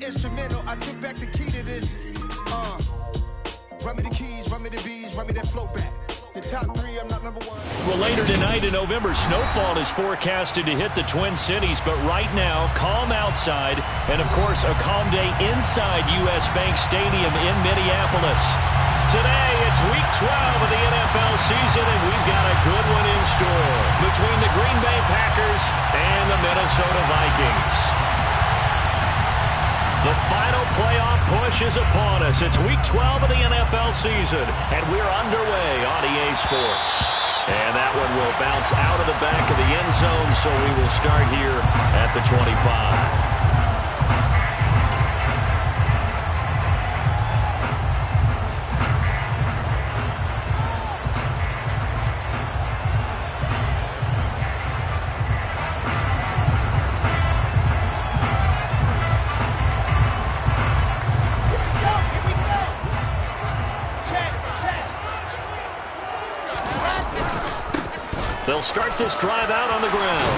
Instrumental, I took back the key to this. Run me the keys, run me the bees, run me that flow back. The top three, I'm not number one. Well, later tonight in November, snowfall is forecasted to hit the Twin Cities, but right now, calm outside, and of course, a calm day inside U.S. Bank Stadium in Minneapolis. Today, it's Week 12 of the NFL season, and we've got a good one in store between the Green Bay Packers and the Minnesota Vikings. The final playoff push is upon us. It's Week 12 of the NFL season, and we're underway on EA Sports. And that one will bounce out of the back of the end zone, so we will start here at the 25. They'll start this drive out on the ground.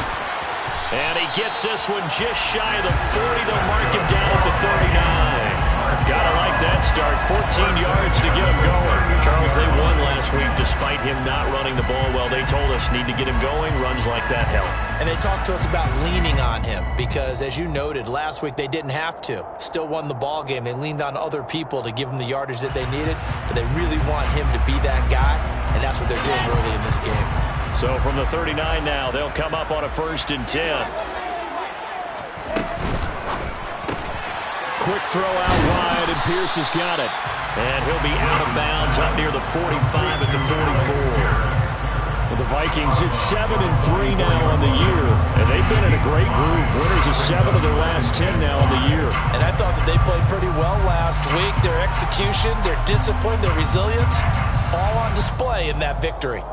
And he gets this one just shy of the 40. They'll mark him down at the 39. Gotta like that start. 14 yards to get him going. Charles, they won last week despite him not running the ball well. They told us need to get him going. Runs like that help. And they talked to us about leaning on him because, as you noted, last week they didn't have to. Still won the ball game. They leaned on other people to give them the yardage that they needed, but they really want him to be that guy, and that's what they're doing early in this game. So from the 39 now, they'll come up on a 1st and 10. Quick throw out wide, and Pierce has got it. And he'll be out of bounds up near the 45 at the 44. Well, the Vikings, it's 7-3 now on the year, and they've been in a great groove. Winners of 7 of their last 10 now on the year. And I thought that they played pretty well last week. Their execution, their discipline, their resilience, all on display in that victory.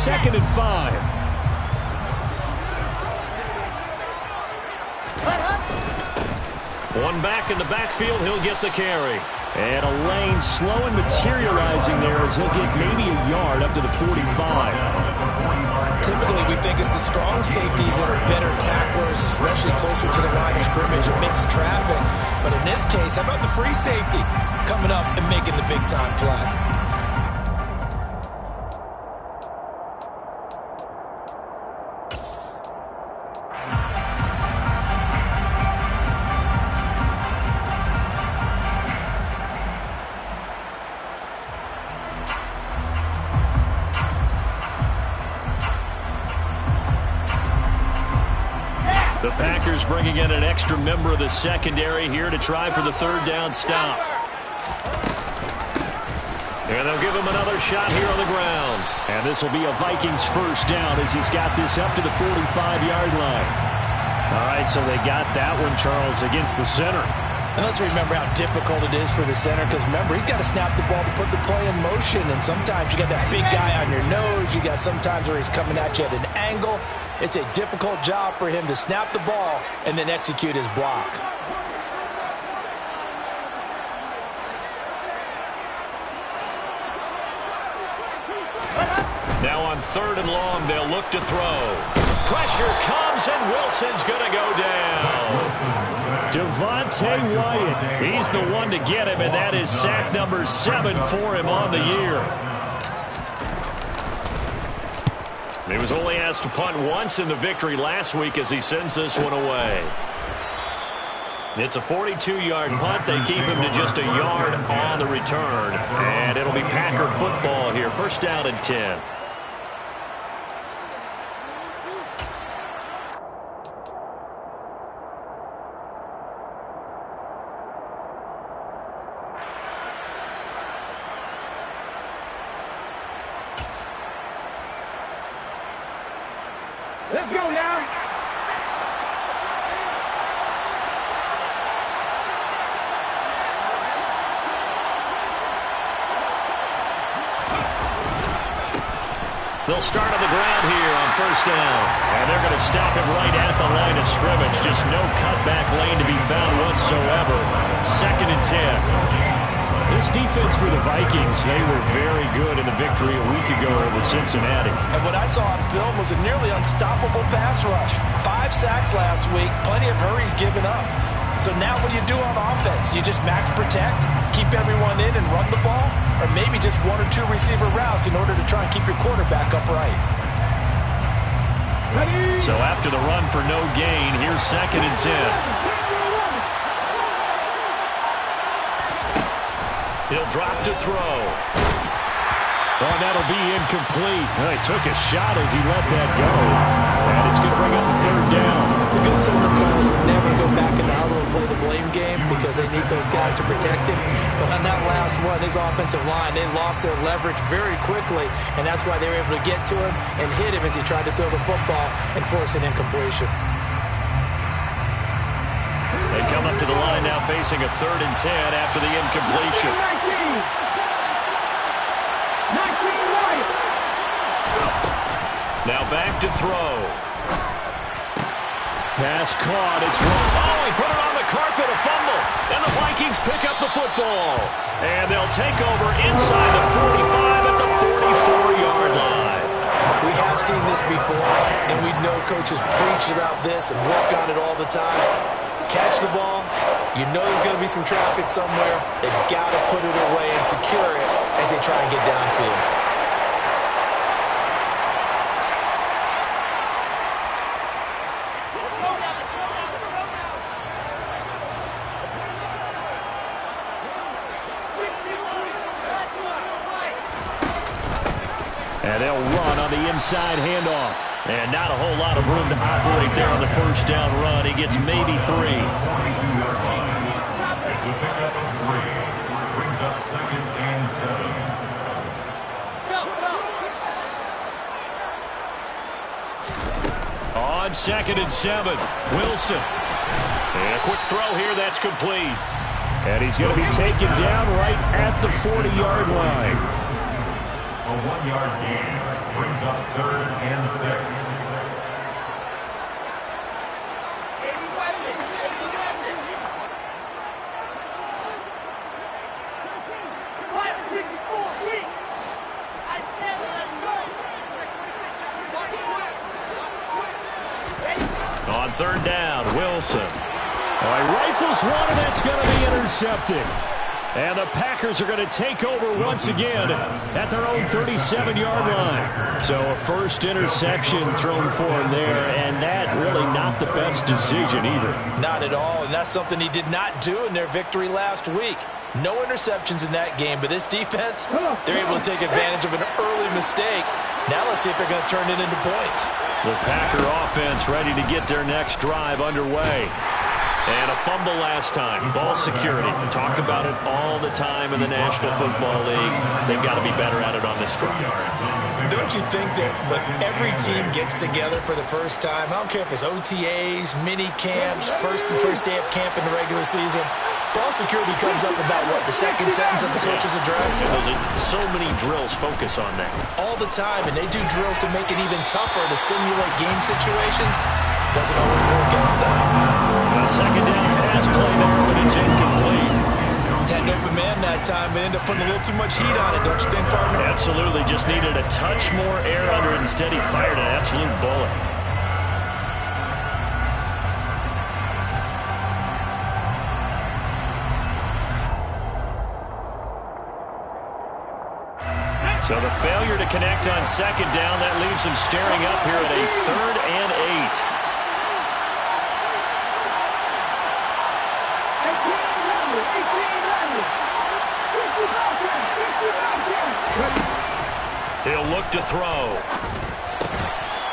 2nd and 5. One back in the backfield, he'll get the carry. And a lane slow and materializing there as he'll get maybe a yard up to the 45. Typically, we think it's the strong safeties that are better tacklers, especially closer to the line of scrimmage amidst traffic. But in this case, how about the free safety coming up and making the big-time play? The Packers bringing in an extra member of the secondary here to try for the 3rd down stop. And they'll give him another shot here on the ground. And this will be a Vikings 1st down as he's got this up to the 45-yard line. All right, so they got that one, Charles, against the center. And let's remember how difficult it is for the center because, remember, he's got to snap the ball to put the play in motion. And sometimes you got that big guy on your nose. You got sometimes where he's coming at you at an angle. It's a difficult job for him to snap the ball and then execute his block. Now on 3rd and long, they'll look to throw. Pressure comes, and Wilson's going to go down. Devontae Wyatt, he's the one to get him, and that is sack number 7 for him on the year. He was only asked to punt once in the victory last week as he sends this one away. It's a 42-yard punt. They keep him to just a yard on the return. And it'll be Packer football here. 1st down and 10. Let's go now. They'll start on the ground here on 1st down. And they're going to stop him right at the line of scrimmage. Just no cutback lane to be found whatsoever. 2nd and 10. This defense for the Vikings, they were very good in the victory a week ago over Cincinnati. And what I saw on film was a nearly unstoppable pass rush. 5 sacks last week, plenty of hurries given up. So now what do you do on offense? You just max protect, keep everyone in and run the ball? Or maybe just 1 or 2 receiver routes in order to try and keep your quarterback upright? So after the run for no gain, here's 2nd and 10. He'll drop to throw. Oh, that'll be incomplete. Well, he took a shot as he let that go. And it's going to bring up a 3rd down. The good center players would never go back in the huddle and play the blame game because they need those guys to protect him. But on that last one, his offensive line, they lost their leverage very quickly, and that's why they were able to get to him and hit him as he tried to throw the football and force an incompletion. They come up to the line now facing a 3rd and 10 after the incompletion. Now back to throw. Pass caught. It's wrong. Oh, he put it on the carpet, a fumble. And the Vikings pick up the football. And they'll take over inside the 45 at the 44-yard line. We have seen this before, and we know coaches preach about this and work on it all the time. Catch the ball. You know there's going to be some traffic somewhere. They've got to put it away and secure it as they try and get downfield. And they'll run on the inside handoff. And not a whole lot of room to operate there on the 1st down run. He gets maybe 3. It's a pickup of 3. Brings up 2nd and 7. On 2nd and 7, Wilson. And a quick throw here, that's complete. And he's going to be taken down right at the 40-yard line. A 1-yard gain brings up 3rd and 6. On 3rd down, Wilson. He rifles one, and that's going to be intercepted. And the Packers are going to take over once again at their own 37-yard line. So a first interception thrown for him there, and that really not the best decision either. Not at all, and that's something he did not do in their victory last week. No interceptions in that game, but this defense, they're able to take advantage of an early mistake. Now let's see if they're going to turn it into points. The Packer offense ready to get their next drive underway. And a fumble last time. Ball security. Talk about it all the time in the National Football League. They've got to be better at it on this drive. Don't you think that when every team gets together for the first time, I don't care if it's OTAs, mini camps, first day of camp in the regular season, ball security comes up about what, the 2nd sentence of the coach's address? So many drills focus on that. All the time, and they do drills to make it even tougher to simulate game situations. Doesn't always work out though. A 2nd down pass play there, but it's incomplete. Had an open man that time, but ended up putting a little too much heat on it, don't you think, partner? Absolutely. Just needed a touch more air under it. Instead, he fired an absolute bullet. So the failure to connect on 2nd down, that leaves him staring up here at a 3rd and 8. He'll look to throw.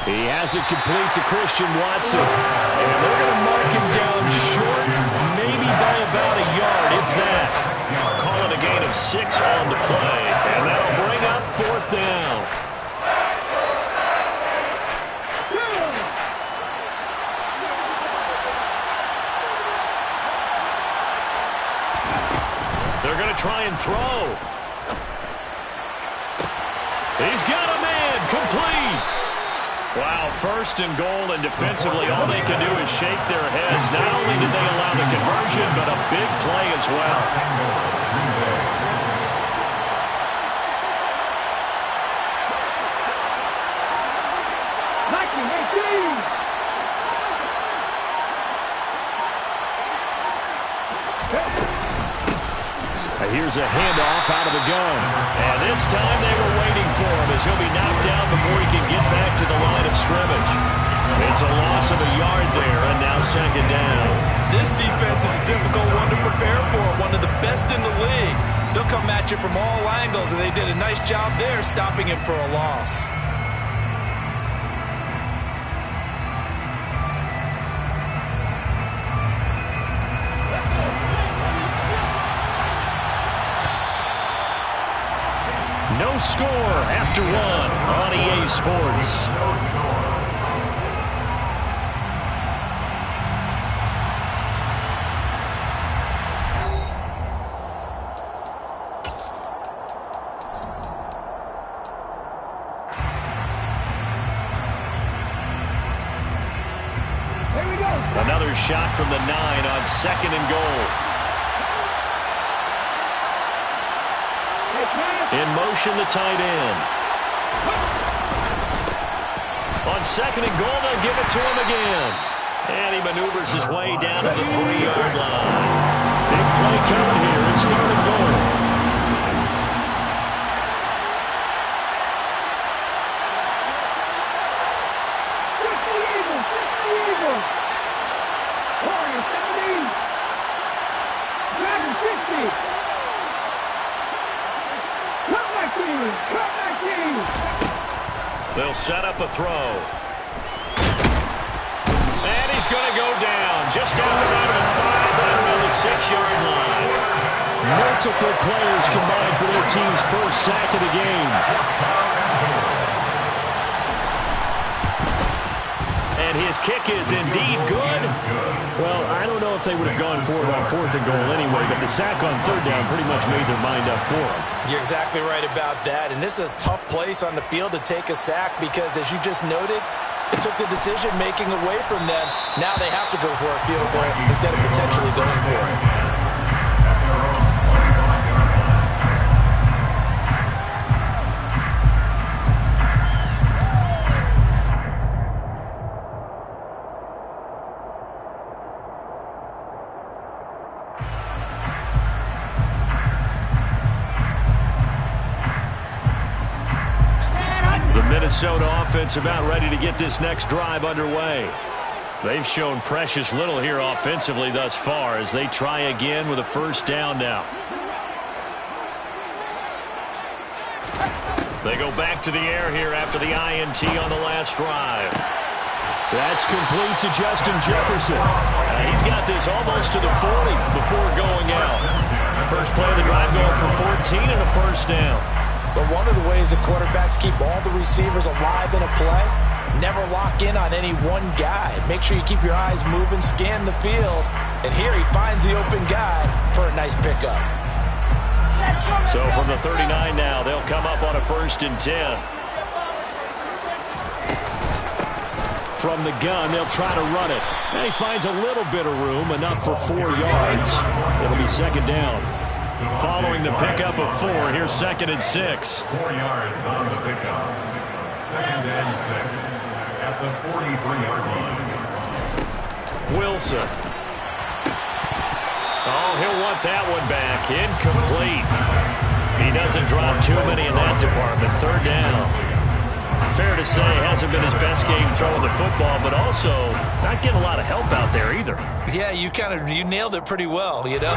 He has it complete to Christian Watson. And they're going to mark him down short, maybe by about a yard, if that. Call it a gain of 6 on the play. And that'll bring up 4th down. They're going to try and throw. He's got a man, complete. Wow, 1st and goal, and defensively all they can do is shake their heads. Not only did they allow the conversion, but a big play as well. Here's a handoff out of the gun. And this time they were waiting for him as he'll be knocked down before he can get back to the line of scrimmage. It's a loss of a yard there, and now second down. This defense is a difficult one to prepare for, one of the best in the league. They'll come at you from all angles, and they did a nice job there stopping him for a loss. No score after one on EA Sports. No score. Another shot from the 9 on second and goal. In motion, the tight end. On second and goal, they'll give it to him again. And he maneuvers his way down to the 3-yard line. Big play coming here. It's third and goal. They'll set up a throw. And he's going to go down just outside of the 5 and around the 6-yard line. Multiple players combined for their team's first sack of the game. And his kick is indeed good. Well, I don't know if they would have gone for it on 4th and goal anyway, but the sack on 3rd down pretty much made their mind up for them. You're exactly right about that, and this is a tough place on the field to take a sack because, as you just noted, it took the decision-making away from them. Now they have to go for a field goal instead of potentially going for it. Minnesota offense about ready to get this next drive underway. They've shown precious little here offensively thus far as they try again with a first down now. They go back to the air here after the INT on the last drive. That's complete to Justin Jefferson. He's got this almost to the 40 before going out. First play of the drive going for 14 and a first down. But one of the ways the quarterbacks keep all the receivers alive in a play, never lock in on any one guy. Make sure you keep your eyes moving, scan the field. And here he finds the open guy for a nice pickup. So from the 39 now, they'll come up on a 1st and 10. From the gun, they'll try to run it. And he finds a little bit of room, enough for 4 yards. It'll be second down. Following the pickup of 4, here's 2nd and 6. 4 yards on the pickup. 2nd and 6 at the 43-yard line. Wilson. Oh, he'll want that one back. Incomplete. He doesn't drop too many in that department. 3rd down. Fair to say, hasn't been his best game throwing the football, but also not getting a lot of help out there either. Yeah, you nailed it pretty well, you know.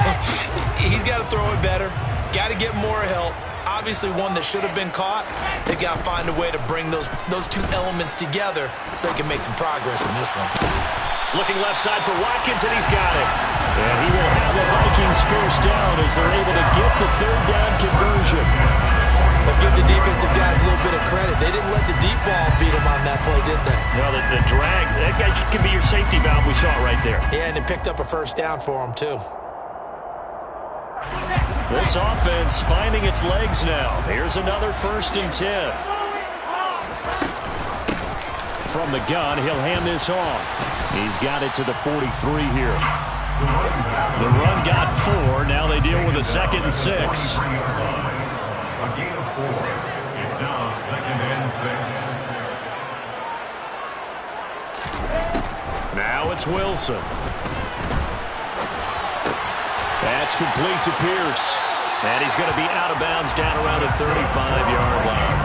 He's got to throw it better, got to get more help. Obviously one that should have been caught. They've got to find a way to bring those two elements together so they can make some progress in this one. Looking left side for Watkins, and he's got it. And he will have the Vikings first down as they're able to get the 3rd down conversion. But give the defensive guys a little bit of credit. They didn't let the deep ball beat them on that play, did they? Well, the drag, that guy can be your safety valve. We saw it right there. Yeah, and it picked up a first down for them, too. This offense finding its legs now. Here's another 1st and 10. From the gun, he'll hand this off. He's got it to the 43 here. The run got 4. Now they deal with a 2nd and 6. A gain of 4. It's now 2nd and 6. Now it's Wilson. That's complete to Pierce. And he's going to be out of bounds down around the 35-yard line.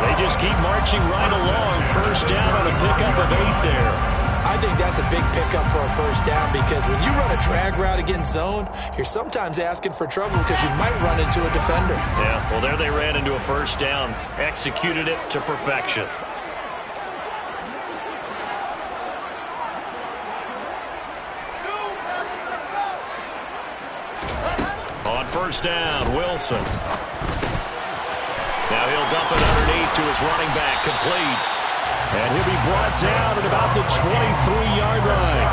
They just keep marching right along. First down on a pickup of 8 there. I think that's a big pickup for a first down because when you run a drag route against zone, you're sometimes asking for trouble because you might run into a defender. Yeah, well, there they ran into a first down. Executed it to perfection. On first down, Wilson. Now he'll dump it underneath to his running back, complete. And he'll be brought down at about the 23-yard line.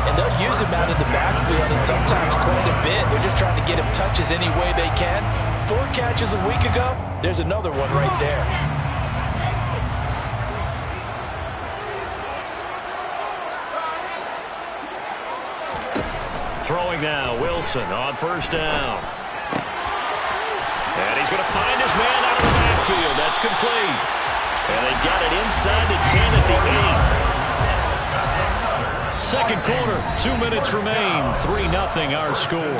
And they'll use him out in the backfield and sometimes quite a bit. They're just trying to get him touches any way they can. 4 catches a week ago, there's another one right there. Throwing now, Wilson on first down. And he's going to find his man out of the backfield. That's complete. And they've got it inside the 10 at the 8. Second quarter, 2 minutes remain. 3-0 our score.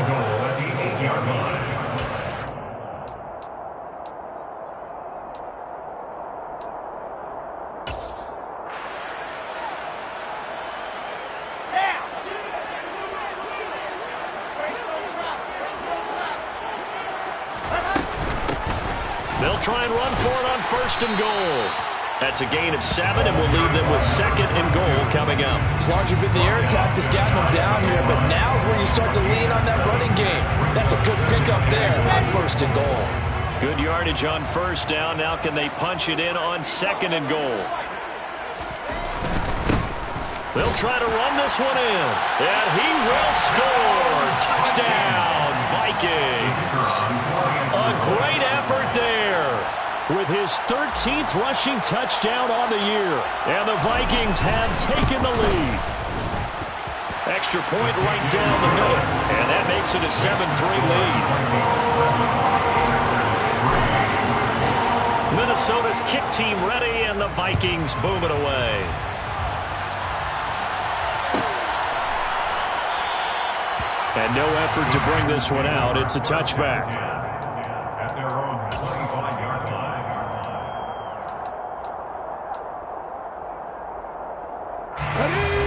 They'll try and run for it on first and goal. That's a gain of 7, and we'll leave them with second and goal coming up. As long as you've been the air attack that's gotten them down here, but now is where you start to lean on that running game. That's a good pickup there on first and goal. Good yardage on first down. Now can they punch it in on second and goal? They'll try to run this one in, and he will score. Touchdown, Vikings. A great effort there with his 13th rushing touchdown on the year. And the Vikings have taken the lead. Extra point right down the middle, and that makes it a 7-3 lead. Minnesota's kick team ready, and the Vikings boom it away. And no effort to bring this one out. It's a touchback. At their own 25-yard line.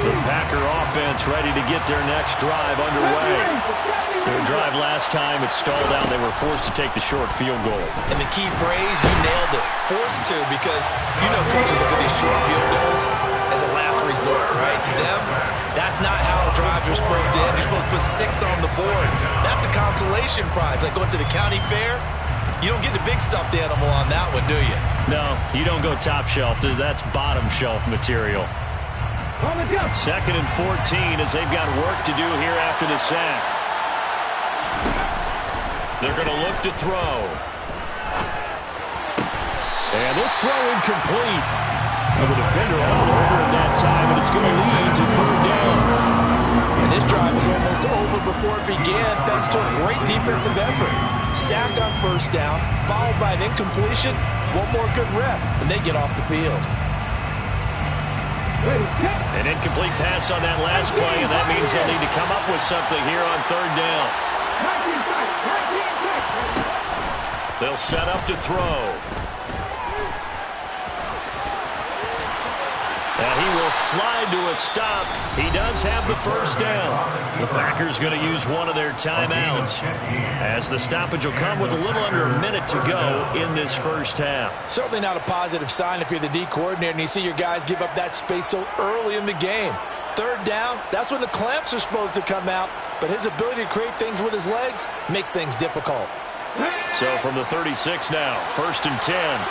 The Packer offense ready to get their next drive underway. Their drive last time, it stalled out. They were forced to take the short field goal. And the key phrase, you nailed it. Forced to, because you know coaches look at these short field goals as a last resort, right? To them, that's not how drives are supposed to end. You're supposed to put 6 on the board. That's a consolation prize. Like going to the county fair, you don't get the big stuffed animal on that one, do you? No, you don't go top shelf. That's bottom shelf material. Second and 14 as they've got work to do here after the sack. They're going to look to throw. And this throw incomplete. Well, the defender all over at that time, and it's going to lead to third down. And this drive was almost over before it began thanks to a great defensive effort. Sack on first down, followed by an incompletion. One more good rep, and they get off the field. An incomplete pass on that last play, and that means they'll need to come up with something here on third down. They'll set up to throw. And he will slide to a stop. He does have the first down. The Packers going to use one of their timeouts as the stoppage will come with a little under a minute to go in this first half. Certainly not a positive sign if you're the D coordinator and you see your guys give up that space so early in the game. Third down, that's when the clamps are supposed to come out, but his ability to create things with his legs makes things difficult. So from the 36 now, first and 10.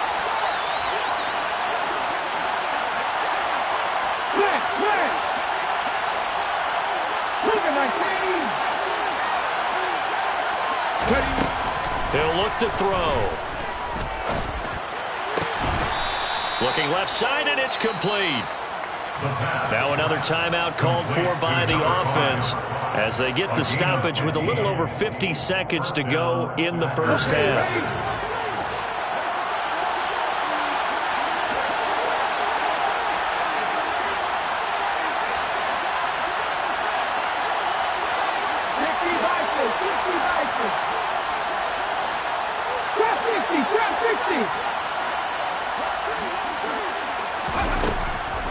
He'll look to throw. Looking left side, and it's complete. Now another timeout called for by the offense as they get the stoppage with a little over 50 seconds to go in the first half.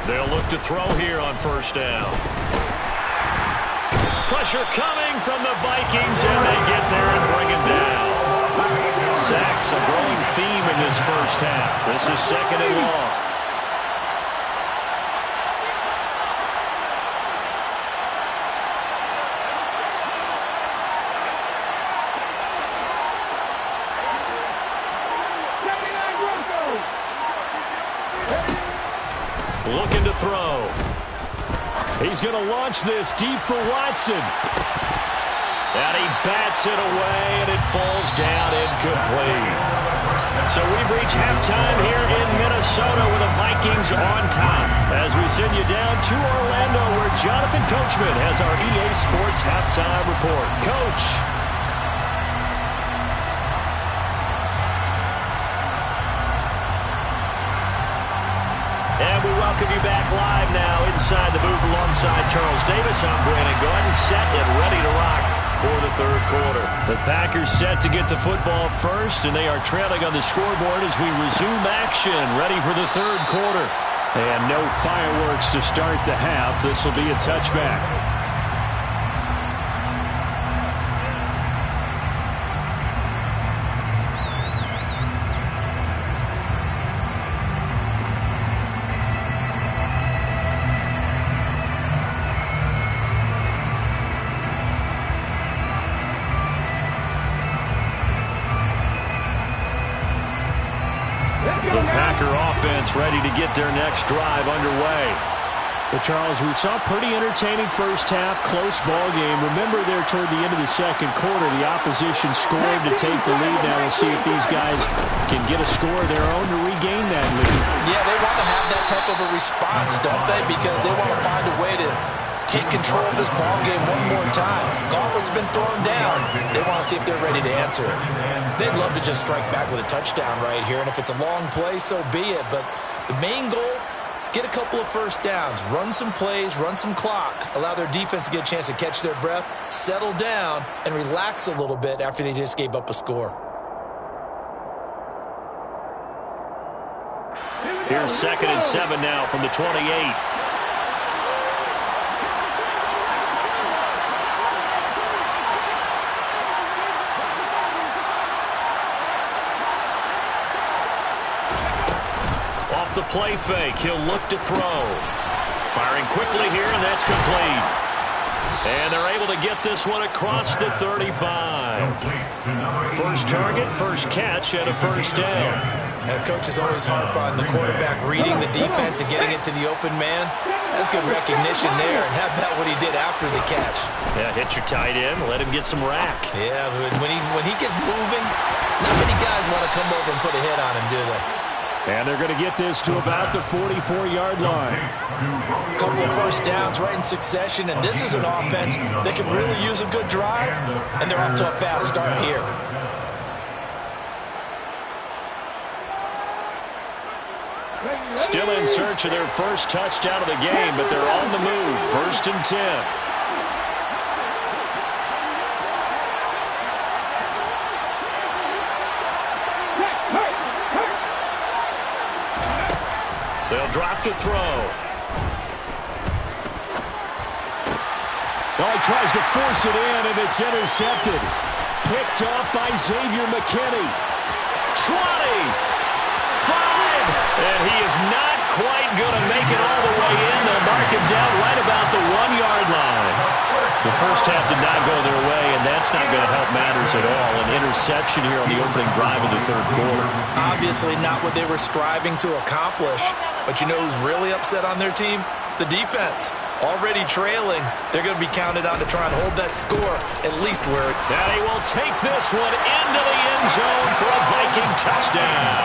They'll look to throw here on first down. Pressure coming from the Vikings, and they get there and bring him down. Sacks, a growing theme in this first half. This is 2nd and long. Looking to throw. He's going to launch this deep for Watson. And he bats it away, and it falls down incomplete. So we've reached halftime here in Minnesota with the Vikings on top. As we send you down to Orlando, where Jonathan Coachman has our EA Sports halftime report. Coach. And we welcome you back live now inside the booth alongside Charles Davis. I'm Brandon Gordon, set and ready to rock for the third quarter. The Packers set to get the football first, and they are trailing on the scoreboard as we resume action, ready for the third quarter. And no fireworks to start the half. This will be a touchback. Ready to get their next drive underway. Well, Charles, we saw a pretty entertaining first half, close ball game. Remember there toward the end of the second quarter, the opposition scored to take the lead. Now we'll see if these guys can get a score of their own to regain that lead. Yeah, they want to have that type of a response, don't they? Because they want to find a way to take control of this ball game one more time. Gauntlet's been thrown down. They want to see if they're ready to answer it. They'd love to just strike back with a touchdown right here, and if it's a long play, so be it. But the main goal, get a couple of first downs, run some plays, run some clock, allow their defense to get a chance to catch their breath, settle down, and relax a little bit after they just gave up a score. Here's 2nd and 7 now from the 28. The play fake. He'll look to throw. Firing quickly here, and that's complete. And they're able to get this one across the 35. First target, first catch, and a first down. And coaches always harp on the quarterback reading the defense and getting it to the open man. That's good recognition there, and how about what he did after the catch? Yeah, hit your tight end, let him get some rack. Yeah, when he gets moving, not many guys want to come over and put a hit on him, do they? And they're going to get this to about the 44-yard line. A couple of first downs right in succession, and this is an offense that can really use a good drive, and they're off to a fast start here. Still in search of their first touchdown of the game, but they're on the move. 1st and 10. They'll drop to throw. Oh, he tries to force it in, and it's intercepted. Picked up by Xavier McKinney. 20. 5. And he is not quite going to make it all the way in. They'll mark him down right about the 1-yard line. The first half did not go their way, and that's not going to help matters at all. An interception here on the opening drive of the third quarter. Obviously not what they were striving to accomplish. But you know who's really upset on their team? The defense. Already trailing. They're going to be counted on to try and hold that score at least where it... And he will take this one into the end zone for a Viking touchdown.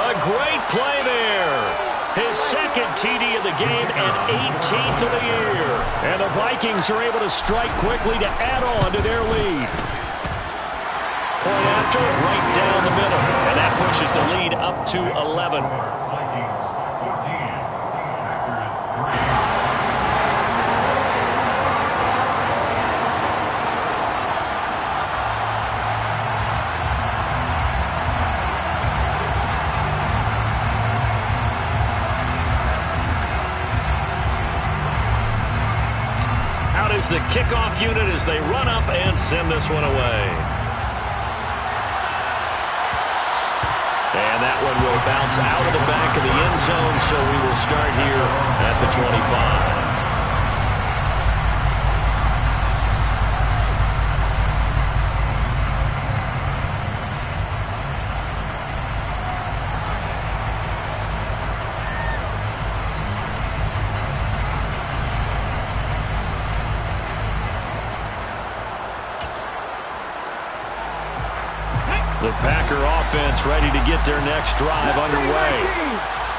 A great play there. His second TD of the game and 18th of the year. And the Vikings are able to strike quickly to add on to their lead. Point after, right down the middle. And that pushes the lead up to 11. Vikings 14, Packers 3. the kickoff unit as they run up and send this one away. And that one will bounce out of the back of the end zone, so we will start here at the 25. The Packer offense ready to get their next drive underway.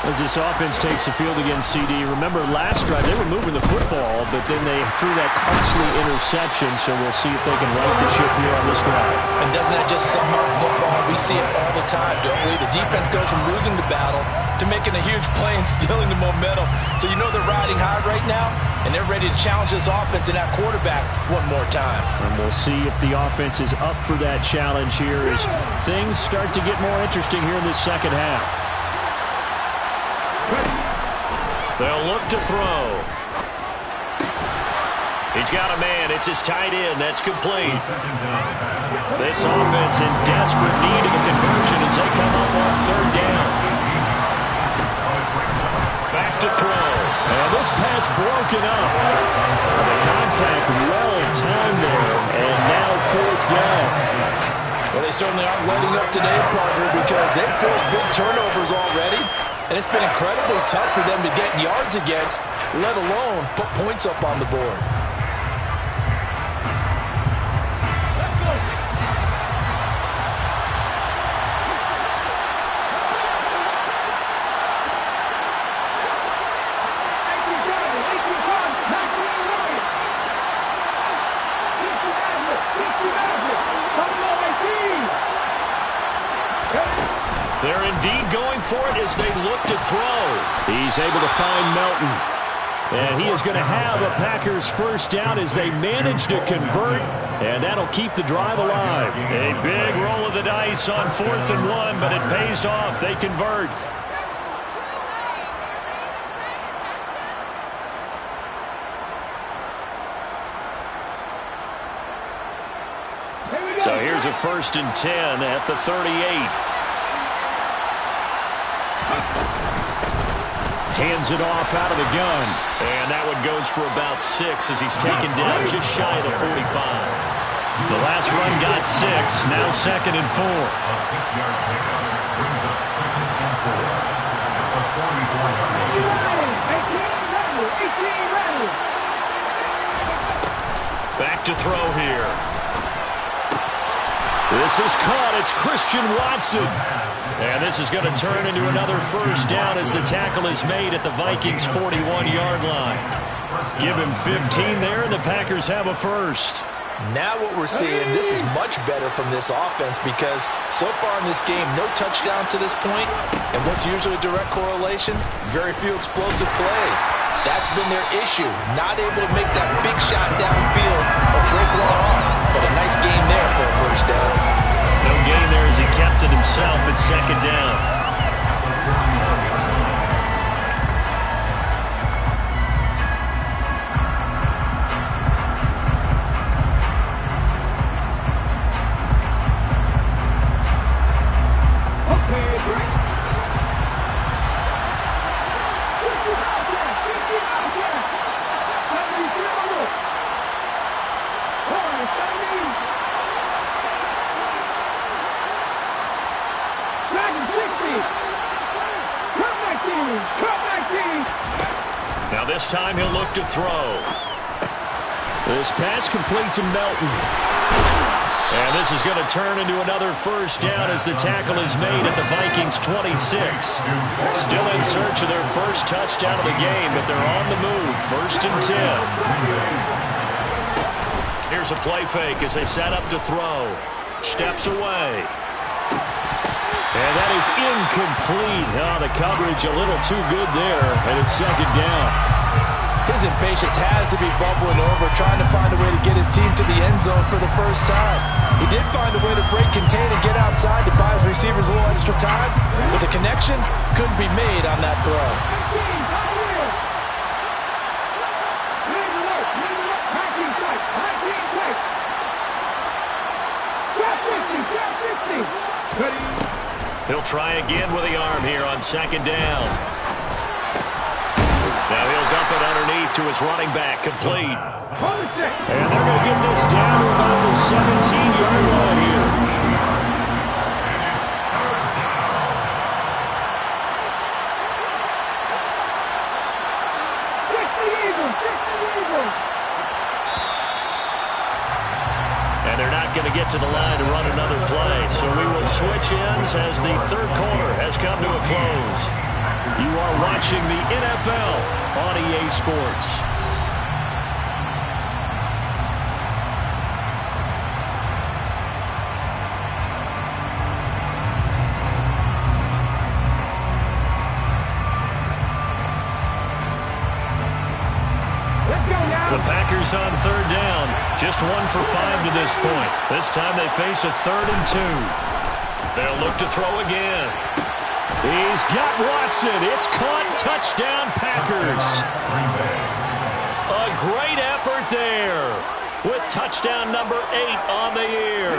As this offense takes the field against CD, remember last drive they were moving the football, but then they threw that costly interception, so we'll see if they can right the ship here on this drive. And doesn't that just sum up football? We see it all the time, don't we? The defense goes from losing the battle to making a huge play and stealing the momentum. So you know they're riding high right now, and they're ready to challenge this offense and that quarterback one more time. And we'll see if the offense is up for that challenge here as things start to get more interesting here in this second half. They'll look to throw. He's got a man. It's his tight end. That's complete. This offense in desperate need of a conversion as they come up on third down. Back to throw. And this pass broken up. The contact well timed there. And now fourth down. Well, they certainly aren't letting up today, partner, because they've forced big turnovers already. And it's been incredibly tough for them to get yards against, let alone put points up on the board. They're indeed going for it as they look to throw. He's able to find Melton. And he is going to have a Packers first down as they manage to convert. And that'll keep the drive alive. A big roll of the dice on 4th and 1, but it pays off. They convert. So here's a 1st and 10 at the 38. Hands it off out of the gun. And that one goes for about 6 as he's taken down just shy of the 45. The last run got 6. Now 2nd and 4. A 6-yard pickup brings up 2nd and 4 at the 44-yard line. Back to throw here. This is caught. It's Christian Watson. And this is going to turn into another first down as the tackle is made at the Vikings' 41-yard line. Give him 15 there, and the Packers have a first. Now what we're seeing, this is much better from this offense because so far in this game, no touchdown to this point. And what's usually a direct correlation? Very few explosive plays. That's been their issue. Not able to make that big shot downfield or break one off. But a nice game there for a first down. No gain there as he kept it himself at 2nd down. Now this time he'll look to throw. This pass complete to Melton. And this is going to turn into another first down as the tackle is made at the Vikings' 26. Still in search of their first touchdown of the game, but they're on the move. 1st and 10. Here's a play fake as they set up to throw. Steps away. And that is incomplete. Oh, the coverage a little too good there, and it's 2nd down. His impatience has to be bubbling over, trying to find a way to get his team to the end zone for the first time. He did find a way to break contain and get outside to buy his receivers a little extra time, but the connection couldn't be made on that throw. He'll try again with the arm here on second down. Now he'll dump it underneath to his running back, complete. And they're going to get this down to about the 17-yard line here. And they're not going to get to the line to run another play. So we will switch ends as the third quarter has come to a close. You are watching the NFL on EA Sports. The Packers on third down. Just 1 for 5 to this point. This time they face a 3rd and 2. They'll look to throw again. He's got Watson. It's caught. Touchdown, Packers. A great effort there with touchdown number 8 on the year.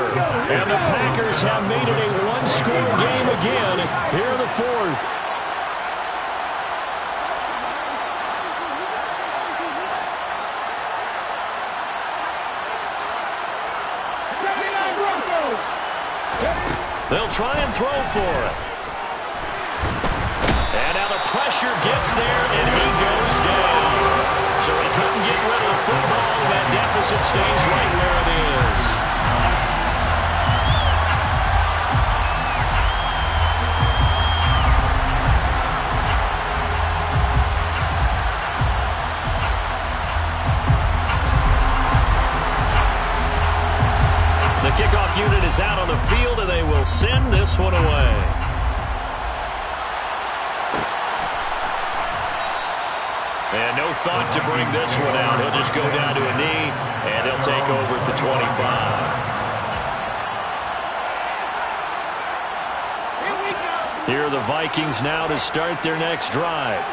And the Packers have made it a one-score game again here in the 4th. They'll try and throw for it. And now the pressure gets there, and he goes down. So he couldn't get rid of the football, and that deficit stays right where it is. The kickoff unit is out on the field, and they will send this one away. And no thought to bring this one out. He'll just go down to a knee, and they'll take over at the 25. Here are the Vikings now to start their next drive.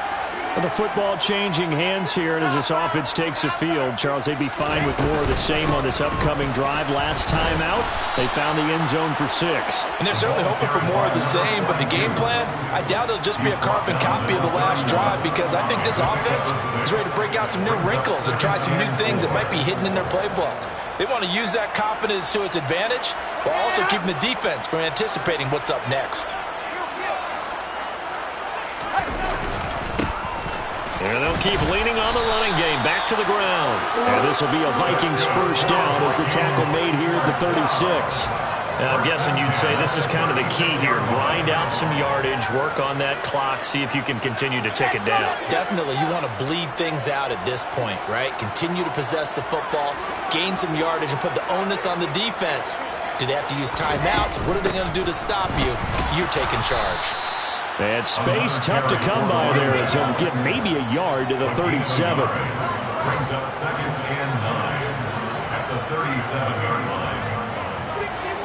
The football changing hands here, and as this offense takes the field, Charles, they'd be fine with more of the same on this upcoming drive. Last time out, they found the end zone for 6. And they're certainly hoping for more of the same, but the game plan, I doubt it'll just be a carbon copy of the last drive, because I think this offense is ready to break out some new wrinkles and try some new things that might be hidden in their playbook. They want to use that confidence to its advantage, while also keeping the defense from anticipating what's up next. And they'll keep leaning on the running game back to the ground. And this will be a Vikings first down as the tackle made here at the 36. Now, I'm guessing you'd say this is kind of the key here. Grind out some yardage, work on that clock, see if you can continue to tick it down. Definitely, you want to bleed things out at this point, right? Continue to possess the football, gain some yardage, and put the onus on the defense. Do they have to use timeouts? What are they going to do to stop you? You're taking charge. And space tough to come by there as he'll get maybe a yard to the 37. Brings up 2nd and 9 at the 37-yard line. 61.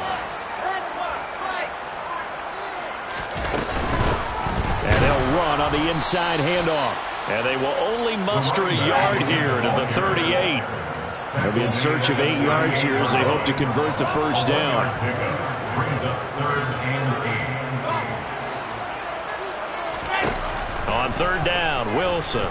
And they'll run on the inside handoff. And they will only muster a yard here to the 38. They'll be in search of 8 yards here as they hope to convert the first down. Brings up 3rd and 8. On third down, Wilson.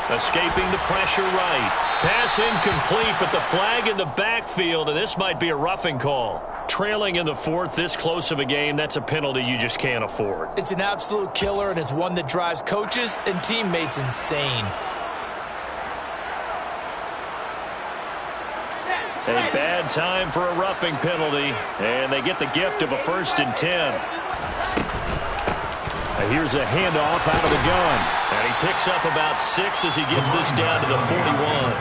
Escaping the pressure right. Pass incomplete, but the flag in the backfield, and this might be a roughing call. Trailing in the 4th, this close of a game, that's a penalty you just can't afford. It's an absolute killer, and it's one that drives coaches and teammates insane. A bad time for a roughing penalty, and they get the gift of a 1st and 10. Here's a handoff out of the gun. And he picks up about 6 as he gets this down to the 41.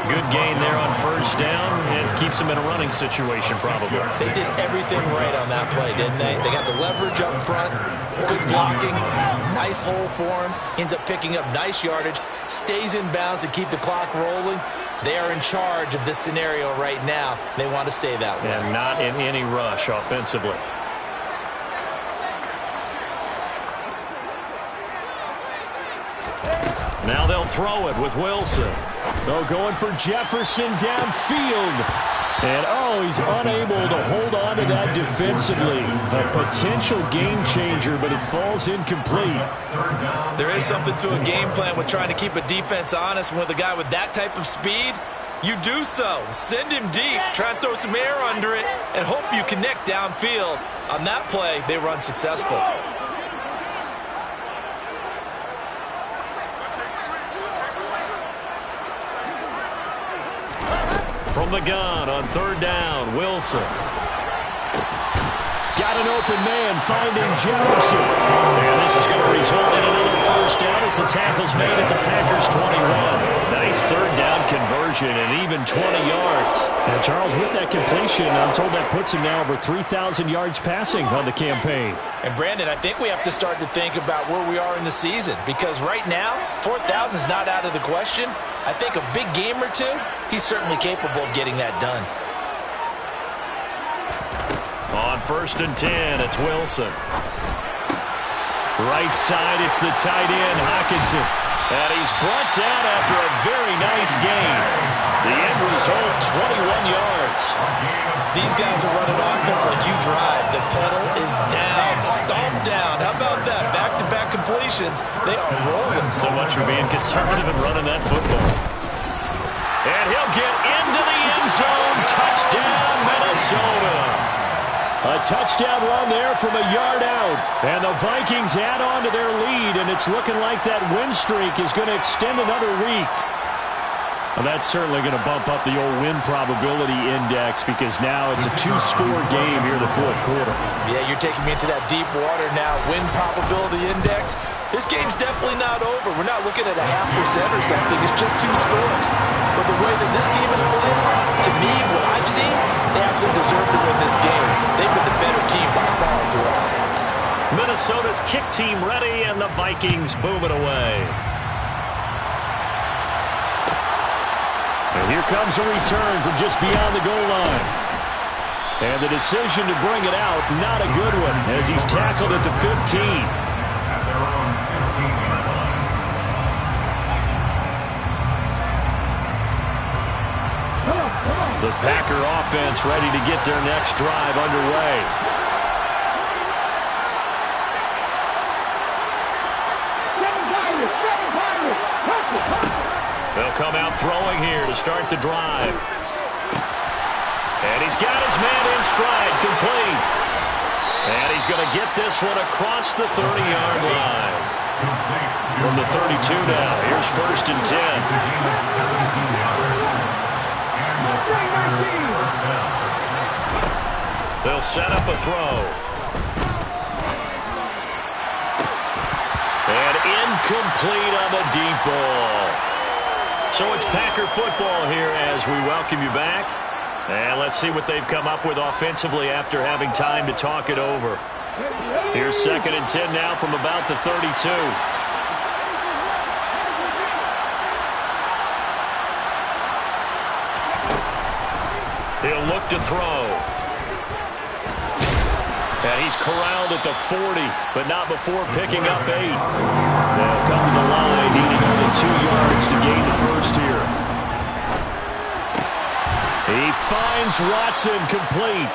Good gain there on first down and keeps him in a running situation probably. They did everything right on that play, didn't they? They got the leverage up front, good blocking, nice hole for him, ends up picking up nice yardage, stays in bounds to keep the clock rolling. They are in charge of this scenario right now. They want to stay that way. And not in any rush offensively. Now they'll throw it with Wilson. Oh, going for Jefferson downfield. And, oh, he's unable to hold on to that defensively. A potential game changer, but it falls incomplete. There is something to a game plan with trying to keep a defense honest. With a guy with that type of speed, you do so. Send him deep, try and throw some air under it, and hope you connect downfield. On that play, they run successful. From the gun on third down, Wilson. Got an open man finding Jefferson. And this is going to result in another first down as the tackle's made at the Packers 21. Nice third down conversion and even 20 yards. And Charles, with that completion, I'm told that puts him now over 3,000 yards passing on the campaign. And Brandon, I think we have to start to think about where we are in the season, because right now, 4,000 is not out of the question. I think a big game or two, he's certainly capable of getting that done. On first and 10, it's Wilson. Right side, it's the tight end, Hockenson. And he's brought down after a very nice gain. The end result, 21 yards. These guys are running offense like you drive. The pedal is down, stomped down. How about that? Back-to-back completions. They are rolling. So much for being conservative and running that football. And he'll get into the end zone. Touchdown, Minnesota. A touchdown run there from a yard out. And the Vikings add on to their lead, and it's looking like that win streak is going to extend another week. Well, that's certainly going to bump up the old win probability index, because now it's a two-score game here in the fourth quarter. Yeah, you're taking me into that deep water now. Win probability index. This game's definitely not over. We're not looking at a 0.5% or something. It's just two scores. But the way that this team has played, to me, what I've seen, they absolutely deserve to win this game. They've been the better team by far throughout. Minnesota's kick team ready, and the Vikings boom it away. And here comes a return from just beyond the goal line. And the decision to bring it out, not a good one, as he's tackled at the 15. The Packer offense ready to get their next drive underway. They'll come out throwing here to start the drive. And he's got his man in stride, complete. And he's going to get this one across the 30-yard line. From the 32 now, here's first and 10. They'll set up a throw. And incomplete on the deep ball. So it's Packer football here as we welcome you back. And let's see what they've come up with offensively after having time to talk it over. Here's second and 10 now from about the 32. He'll look to throw. And he's corralled at the 40, but not before picking up 8. They'll come to the line, needing only 2 yards to gain the first here. He finds Watson complete.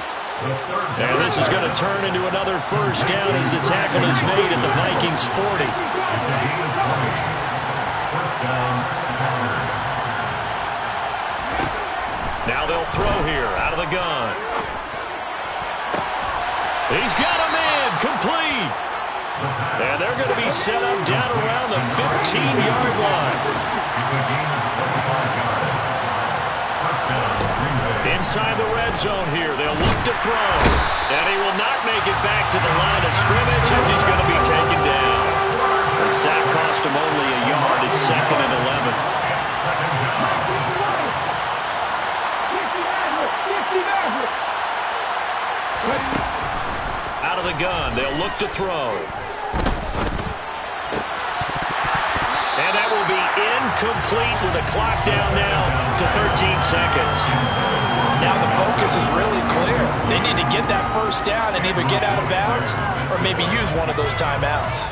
And this is going to turn into another first down as the tackle is made at the Vikings 40. Now they'll throw here out of the gun. He's got a man complete. And they're going to be set up down around the 15-yard line. Inside the red zone here, they'll look to throw. And he will not make it back to the line of scrimmage as he's going to be taken down. The sack cost him only a yard. It's second and 11. Out of the gun, they'll look to throw. And that will be incomplete with the clock down now to 13 seconds. Now the focus is really clear. They need to get that first down and either get out of bounds or maybe use one of those timeouts.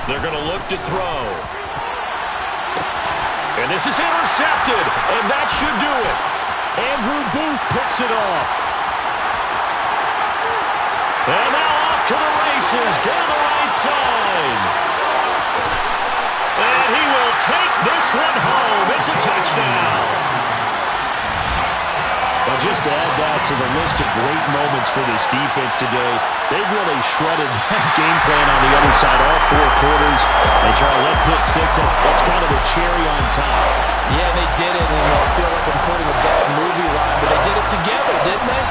They're going to look to throw. And this is intercepted, and that should do it. Andrew Booth picks it off. And now off to the races down the right side. And he will take this one home. It's a touchdown. Well, just to add that to the list of great moments for this defense today, they've really shredded that game plan on the other side all 4 quarters. And Charlie, that pick six, that's kind of the cherry on top. Yeah, they did it, and I feel like I'm quoting a bad movie line, but they did it together, didn't they?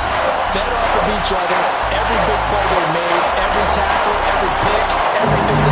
Fed off of each other, every big play they made, every tackle, every pick, everything